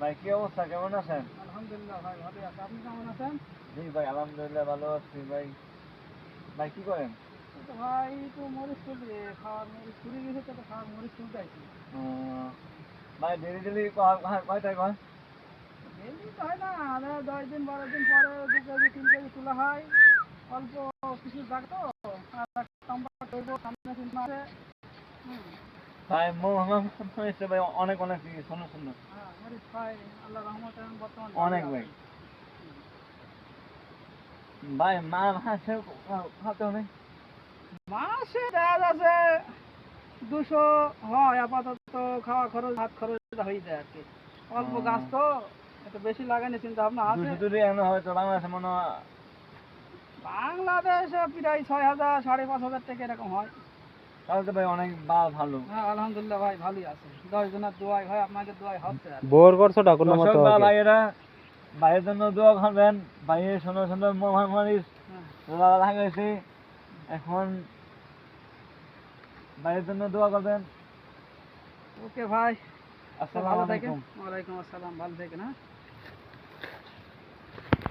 ভাই কি অবস্থা, কেমন আছেন? আলহামদুলিল্লাহ ভাই ভালো আছি। আপনি কেমন আছেন? জি ভাই, আলহামদুলিল্লাহ ভালো আছি ভাই। ভাই কি করেন? এই তো ভাই তো মরিচ তুলছি, খাওয়ার মরিচ ফুরিয়ে গেছে তো খাওয়ার মরিচ তুলতে আইছি। আহ, ভাই ডেলি ডেলি কয়টায় কয়? ডেইলি তো হয় না, 10 দিন 12 দিন পরে 2 কেজি 3 কেজি তোলা হয়। অল্প কিছু জায়গা তো, আর একটা লম্বা করবো সামনে সিনেমা আছে। হুম, ভাই হয়েছে ভাই, অনেক অনেক শোনো শোনো হ্যাঁ মরিচ খাই, আল্লাহ রহমতে এখন বর্তমান অনেক ভালোই ভাই। আছি। হুম। ভাই মা হাসে খাতে নেই। মাসে দেখা যাচ্ছে 200 হয় আপাতত, খাওয়া খরচ হাত খরচ হয়ে যায় আর কি। অল্প গাছ তো, একটু বেশি লাগানোর চিন্তা ভাবনা আছে। 200 যদি এখন হয়তো বাংলাদেশে মনে হয়। বাংলাদেশে প্রায় 6,000 5,500 টাকা এরকম হয়। তাহলে তো ভাই অনেক ভালো। হ্যাঁ আলহামদুলিল্লাহ ভাই ভালোই আছে, 10 জনের দোয়াই হয়, আপনাদের দোয়াই হচ্ছে আর কি। বোর করছো না কোনো দর্শক মতো বা আগে? ভাইয়েরা, ভাইয়ের জন্য দোয়া করবেন। ভাইয়ের সুন্দর সুন্দর মরিচ হ্যাঁ লাগাইছি, এখন ভাইয়ের জন্য দোয়া করবেন। ওকে ভাই, তো আসসালামু ভালো থাকেন। আলাইকুম। ওয়ালাইকুম আসসালাম, ভালো থাকেন। হ্যাঁ।